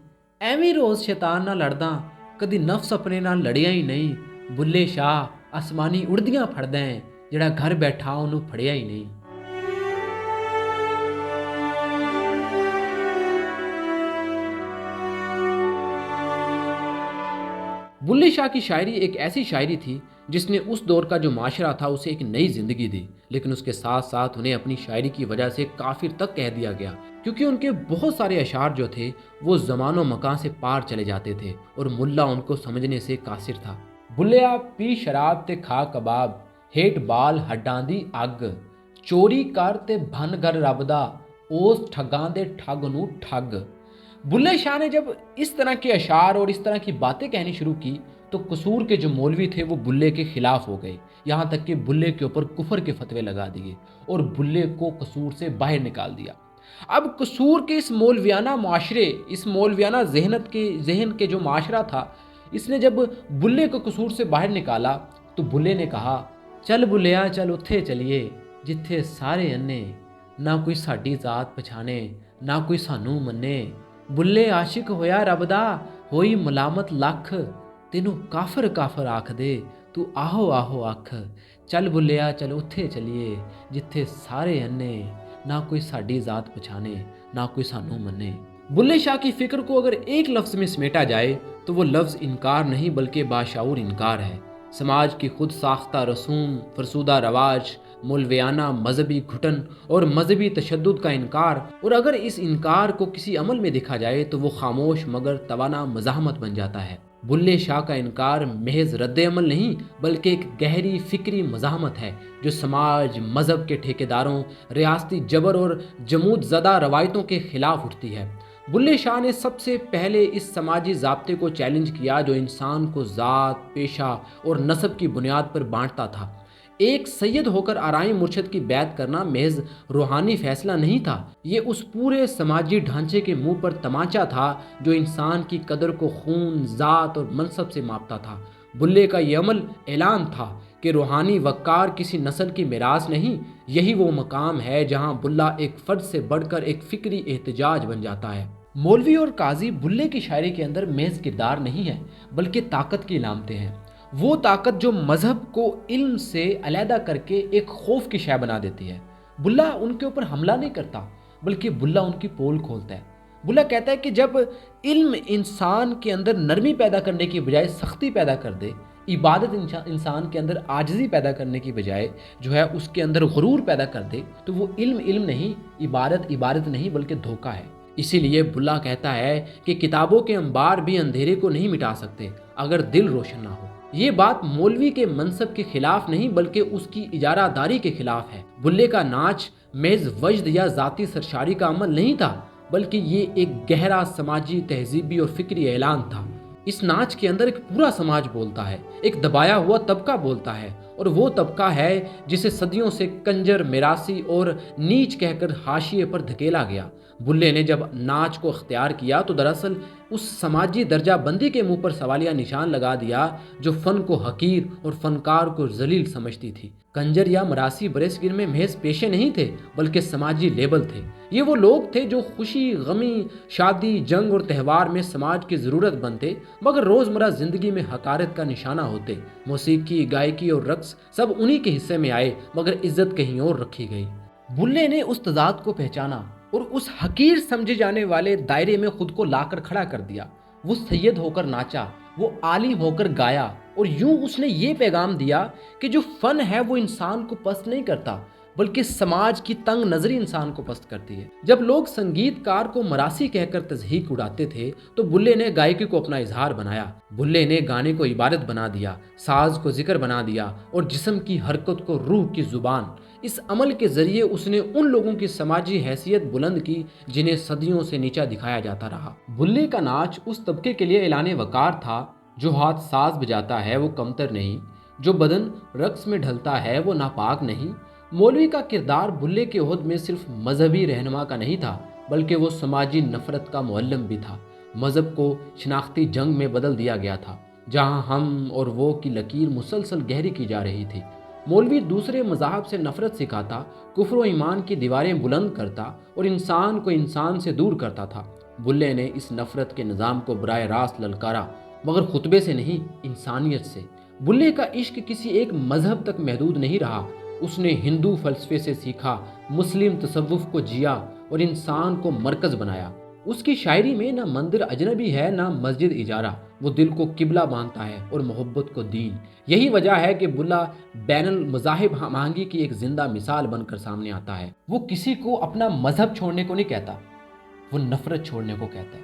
ایویں روز شیطان نال لڑدا، کدی نفس اپنے نال لڑیا ہی نہیں۔ بلے شاہ آسمانی اڑدیاں پھڑدا ہے، جڑا گھر بیٹھا اونوں پھڑیا ہی نہیں۔ بلے شاہ کی شاعری ایک ایسی شاعری تھی جس نے اس دور کا جو معاشرہ تھا اسے ایک نئی زندگی دی، لیکن اس کے ساتھ ساتھ انہیں اپنی شاعری کی وجہ سے کافر تک کہہ دیا گیا، کیونکہ ان کے بہت سارے اشعار جو تھے وہ زمان و مکان سے پار چلے جاتے تھے اور ملا ان کو سمجھنے سے قاصر تھا۔ بلیا پی شراب تے کھا کباب، ہیٹ بال ہڈاں دی اگ، چوری کر تے بھن گھر رب دا، اوس ٹھگاں دے ٹھگ نو ٹھگ۔ بلے شاہ نے جب اس طرح کے اشعار اور اس طرح کی باتیں کہنی شروع کی تو قصور کے جو مولوی تھے وہ بلے کے خلاف ہو گئے، یہاں تک کہ بلے کے اوپر کفر کے فتوے لگا دیے اور بلے کو قصور سے باہر نکال دیا۔ اب قصور کے اس مولویانہ معاشرے، اس مولویانہ ذہن کے جو معاشرہ تھا، اس نے جب بلے کو قصور سے باہر نکالا تو بلے نے کہا، چل بلیا چل اتھے چلیے جتھے سارے انے، نہ کوئی ساڈی ذات پچھانے نہ کوئی سانو منے۔ بلے عاشق ہویا رب دا ہوئی ملامت لکھ، تینو کافر کافر آکھ دے تو آہو آہو آکھ۔ چل بلیا چل اتھے چلیے جتھے سارے انے، نہ کوئی ساڈی ذات پچھانے نہ کوئی سانو منے۔ بلے شاہ کی فکر کو اگر ایک لفظ میں سمیٹا جائے تو وہ لفظ انکار نہیں بلکہ باشعور انکار ہے۔ سماج کی خود ساختہ رسوم، فرسودہ رواج، مولویانہ مذہبی گھٹن اور مذہبی تشدد کا انکار، اور اگر اس انکار کو کسی عمل میں دیکھا جائے تو وہ خاموش مگر توانا مزاحمت بن جاتا ہے۔ بلے شاہ کا انکار محض رد عمل نہیں بلکہ ایک گہری فکری مزاحمت ہے جو سماج، مذہب کے ٹھیکیداروں، ریاستی جبر اور جمود زدہ روایتوں کے خلاف اٹھتی ہے۔ بلے شاہ نے سب سے پہلے اس سماجی ضابطے کو چیلنج کیا جو انسان کو ذات، پیشہ اور نسب کی بنیاد پر بانٹتا تھا۔ ایک سید ہو کر آرائیں مرشد کی بیعت کرنا محض روحانی فیصلہ نہیں تھا، یہ اس پورے سماجی ڈھانچے کے منہ پر تمانچہ تھا جو انسان کی قدر کو خون، ذات اور منصب سے ماپتا تھا۔ بلے کا یہ عمل اعلان تھا کہ روحانی وقار کسی نسل کی میراث نہیں، یہی وہ مقام ہے جہاں بلہ ایک فرد سے بڑھ کر ایک فکری احتجاج بن جاتا ہے۔ مولوی اور قاضی بلے کی شاعری کے اندر محض کردار نہیں ہے بلکہ طاقت کی علامتیں ہیں، وہ طاقت جو مذہب کو علم سے علیحدہ کر کے ایک خوف کی شے بنا دیتی ہے۔ بلہ ان کے اوپر حملہ نہیں کرتا بلکہ بلہ ان کی پول کھولتا ہے۔ بلہ کہتا ہے کہ جب علم انسان کے اندر نرمی پیدا کرنے کی بجائے سختی پیدا کر دے، عبادت انسان کے اندر عاجزی پیدا کرنے کی بجائے جو ہے اس کے اندر غرور پیدا کر دے، تو وہ علم نہیں، عبادت نہیں بلکہ دھوکہ ہے۔ اسی لیے بلہ کہتا ہے کہ کتابوں کے انبار بھی اندھیرے کو نہیں مٹا سکتے اگر دل روشن نہ ہو۔ یہ بات مولوی کے منصب کے خلاف نہیں بلکہ اس کی اجارہ داری کے خلاف ہے۔ بلے کا ناچ محض وجد یا ذاتی سرشاری کا عمل نہیں تھا بلکہ یہ ایک گہرا سماجی، تہذیبی اور فکری اعلان تھا۔ اس ناچ کے اندر ایک پورا سماج بولتا ہے، ایک دبایا ہوا طبقہ بولتا ہے، اور وہ طبقہ ہے جسے صدیوں سے کنجر، میراثی اور نیچ کہہ کر حاشیے پر دھکیلا گیا۔ بلے نے جب ناچ کو اختیار کیا تو دراصل اس سماجی درجہ بندی کے منہ پر سوالیہ نشان لگا دیا جو فن کو حقیر اور فنکار کو ذلیل سمجھتی تھی۔ کنجر یا مراسی برصغیر میں محض پیشے نہیں تھے بلکہ سماجی لیبل تھے۔ یہ وہ لوگ تھے جو خوشی، غمی، شادی، جنگ اور تہوار میں سماج کی ضرورت بنتے مگر روزمرہ زندگی میں حقارت کا نشانہ ہوتے۔ موسیقی، گائکی اور رقص سب انہی کے حصے میں آئے مگر عزت کہیں اور رکھی گئی۔ بلے نے اس تضاد کو پہچانا اور اس حقیر سمجھے جانے والے دائرے میں خود کو لا کر کھڑا کر دیا۔ وہ سید ہو کر ناچا، وہ عالم ہو کر گایا، اور یوں اس نے یہ پیغام دیا کہ جو فن ہے وہ انسان کو پست نہیں کرتا بلکہ سماج کی تنگ نظری انسان کو پست کرتی ہے۔ جب لوگ سنگیت کار کو مراسی کہہ کر تضحیک اڑاتے تھے تو بلے نے گائکی کو اپنا اظہار بنایا۔ بلے نے گانے کو عبادت بنا دیا، ساز کو ذکر بنا دیا اور جسم کی حرکت کو روح کی زبان۔ اس عمل کے ذریعے اس نے ان لوگوں کی سماجی حیثیت بلند کی جنہیں صدیوں سے نیچا دکھایا جاتا رہا۔ بلے کا ناچ اس طبقے کے لیے اعلان وقار تھا جو ہاتھ ساز بجاتا ہے وہ کمتر نہیں، جو بدن رقص میں ڈھلتا ہے وہ ناپاک نہیں۔ مولوی کا کردار بلے کے عہد میں صرف مذہبی رہنما کا نہیں تھا بلکہ وہ سماجی نفرت کا معلم بھی تھا۔ مذہب کو شناختی جنگ میں بدل دیا گیا تھا جہاں ہم اور وہ کی لکیر مسلسل گہری کی جا رہی تھی۔ مولوی دوسرے مذاہب سے نفرت سکھاتا، کفر و ایمان کی دیواریں بلند کرتا اور انسان کو انسان سے دور کرتا تھا۔ بلے نے اس نفرت کے نظام کو براہ راست للکارا مگر خطبے سے نہیں، انسانیت سے۔ بلے کا عشق کسی ایک مذہب تک محدود نہیں رہا، اس نے ہندو فلسفے سے سیکھا، مسلم تصوف کو جیا اور انسان کو مرکز بنایا۔ اس کی شاعری میں نہ مندر اجنبی ہے نہ مسجد اجارہ، وہ دل کو قبلہ مانتا ہے اور محبت کو دین۔ یہی وجہ ہے کہ بلہ بین المذاہب ہم آہنگی کی ایک زندہ مثال بن کر سامنے آتا ہے۔ وہ کسی کو اپنا مذہب چھوڑنے کو نہیں کہتا، وہ نفرت چھوڑنے کو کہتا ہے۔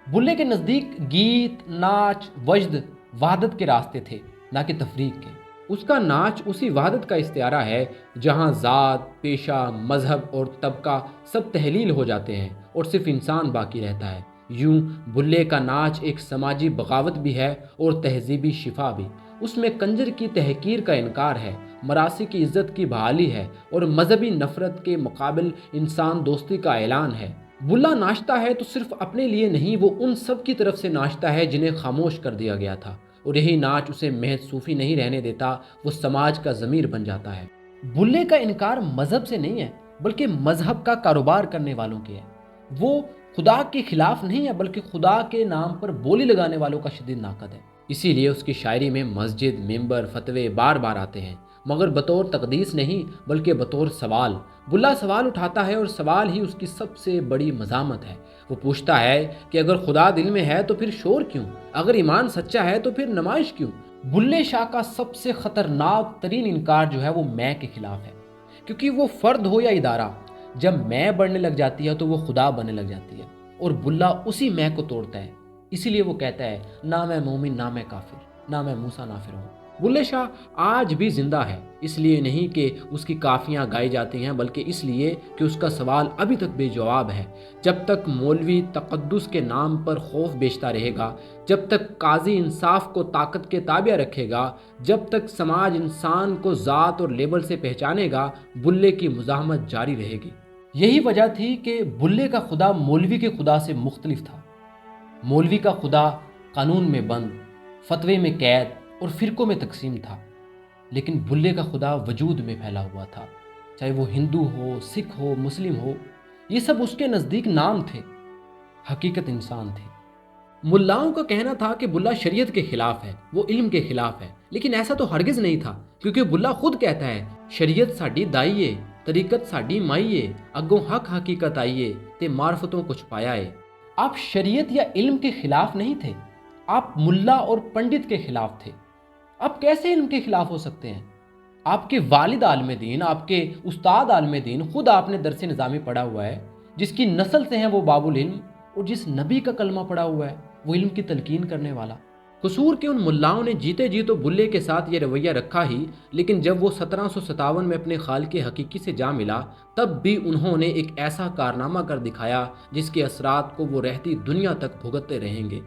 بلے کے نزدیک گیت، ناچ، وجد وحدت کے راستے تھے نہ کہ تفریق کے۔ اس کا ناچ اسی وحدت کا استعارہ ہے جہاں ذات، پیشہ، مذہب اور طبقہ سب تحلیل ہو جاتے ہیں اور صرف انسان باقی رہتا ہے۔ یوں بلے کا ناچ ایک سماجی بغاوت بھی ہے اور تہذیبی شفا بھی۔ اس میں کنجر کی تحقیر کا انکار ہے، مراسی کی عزت کی بحالی ہے اور مذہبی نفرت کے مقابل انسان دوستی کا اعلان ہے۔ بلہ ناچتا ہے تو صرف اپنے لیے نہیں، وہ ان سب کی طرف سے ناچتا ہے جنہیں خاموش کر دیا گیا تھا، اور یہی ناچ اسے محض صوفی نہیں رہنے دیتا، وہ سماج کا ضمیر بن جاتا ہے۔ بلے کا انکار مذہب سے نہیں ہے بلکہ مذہب کا کاروبار کرنے والوں کے ہے۔ وہ خدا کے خلاف نہیں ہے بلکہ خدا کے نام پر بولی لگانے والوں کا شدید ناقد ہے۔ اسی لیے اس کی شاعری میں مسجد، ممبر، فتوے بار بار آتے ہیں مگر بطور تقدیس نہیں بلکہ بطور سوال۔ بلہ سوال اٹھاتا ہے اور سوال ہی اس کی سب سے بڑی مزاحمت ہے۔ وہ پوچھتا ہے کہ اگر خدا دل میں ہے تو پھر شور کیوں؟ اگر ایمان سچا ہے تو پھر نمائش کیوں؟ بلے شاہ کا سب سے خطرناک ترین انکار جو ہے وہ میں کے خلاف ہے، کیونکہ وہ فرد ہو یا ادارہ، جب میں بڑھنے لگ جاتی ہے تو وہ خدا بننے لگ جاتی ہے، اور بلہ اسی میں کو توڑتا ہے۔ اسی لیے وہ کہتا ہے نہ میں مومن نہ میں کافر، نہ میں موسیٰ نہ فرعون۔ بلے شاہ آج بھی زندہ ہے، اس لیے نہیں کہ اس کی کافیاں گائی جاتی ہیں، بلکہ اس لیے کہ اس کا سوال ابھی تک بے جواب ہے۔ جب تک مولوی تقدس کے نام پر خوف بیچتا رہے گا، جب تک قاضی انصاف کو طاقت کے تابع رکھے گا، جب تک سماج انسان کو ذات اور لیبل سے پہچانے گا، بلے کی مزاحمت جاری رہے گی۔ یہی وجہ تھی کہ بلے کا خدا مولوی کے خدا سے مختلف تھا۔ مولوی کا خدا قانون میں بند، فتوے میں قید اور فرقوں میں تقسیم تھا، لیکن بلے کا خدا وجود میں پھیلا ہوا تھا۔ چاہے وہ ہندو ہو، سکھ ہو، مسلم ہو، یہ سب اس کے نزدیک نام تھے، حقیقت انسان تھے۔ ملاؤں کا کہنا تھا کہ بلا شریعت کے خلاف ہے، وہ علم کے خلاف ہے، لیکن ایسا تو ہرگز نہیں تھا، کیونکہ بلا خود کہتا ہے شریعت ساڈی دائیے، طریقت ساڈی مائیے، اگوں حق حقیقت آئیے تے معرفتوں کچھ پایا ہے۔ آپ شریعت یا علم کے خلاف نہیں تھے، آپ ملا اور پنڈت کے خلاف تھے۔ آپ کیسے علم کے خلاف ہو سکتے ہیں؟ آپ کے والد عالم دین، آپ کے استاد عالم دین، خود آپ نے درس نظامی پڑھا ہوا ہے، جس کی نسل سے ہیں وہ باب العلم، اور جس نبی کا کلمہ پڑھا ہوا ہے وہ علم کی تلقین کرنے والا۔ قصور کے ان ملاؤں نے جیتے جی تو بلے کے ساتھ یہ رویہ رکھا ہی، لیکن جب وہ 1757 میں اپنے خالق حقیقی سے جا ملا، تب بھی انہوں نے ایک ایسا کارنامہ کر دکھایا جس کے اثرات کو وہ رہتی دنیا تک بھگتتے رہیں گے۔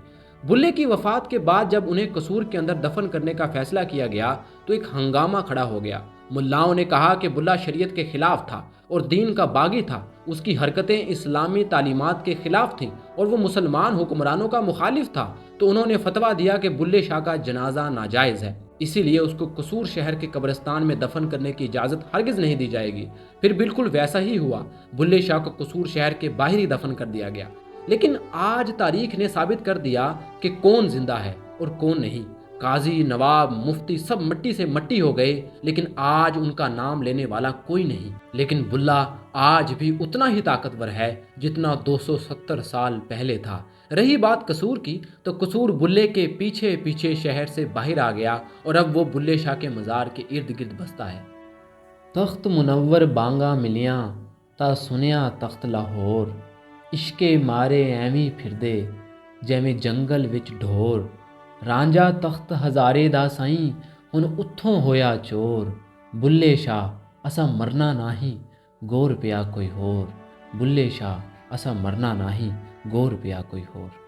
بلے کی وفات کے بعد جب انہیں قصور کے اندر دفن کرنے کا فیصلہ کیا گیا تو ایک ہنگامہ کھڑا ہو گیا۔ ملاؤں نے کہا کہ بلا شریعت کے خلاف تھا اور دین کا باغی تھا، اس کی حرکتیں اسلامی تعلیمات کے خلاف تھیں اور وہ مسلمان حکمرانوں کا مخالف تھا، تو انہوں نے فتویٰ دیا کہ بلے شاہ کا جنازہ ناجائز ہے، اسی لیے اس کو قصور شہر کے قبرستان میں دفن کرنے کی اجازت ہرگز نہیں دی جائے گی۔ پھر بالکل ویسا ہی ہوا، بلے شاہ کو قصور شہر کے باہر ہی دفن کر دیا گیا۔ لیکن آج تاریخ نے ثابت کر دیا کہ کون زندہ ہے اور کون نہیں۔ قاضی، نواب، مفتی سب مٹی سے مٹی ہو گئے، لیکن آج ان کا نام لینے والا کوئی نہیں۔ لیکن بلا آج بھی اتنا ہی طاقتور ہے جتنا 270 سال پہلے تھا۔ رہی بات قصور کی، تو قصور بلے کے پیچھے پیچھے شہر سے باہر آ گیا اور اب وہ بلے شاہ کے مزار کے ارد گرد بستا ہے۔ تخت منور بانگا ملیاں تا سنیا تخت لاہور، عشقے مارے ایویں پھردے جیویں جنگل وچ ڈھور، رانجا تخت ہزارے دا سائیں ہن اتھوں ہویا چور، بلے شاہ اسا مرنا ناہی گور پیا کوئی ہور، بلے شاہ اسا مرنا ناہی گور پیا کوئی ہور۔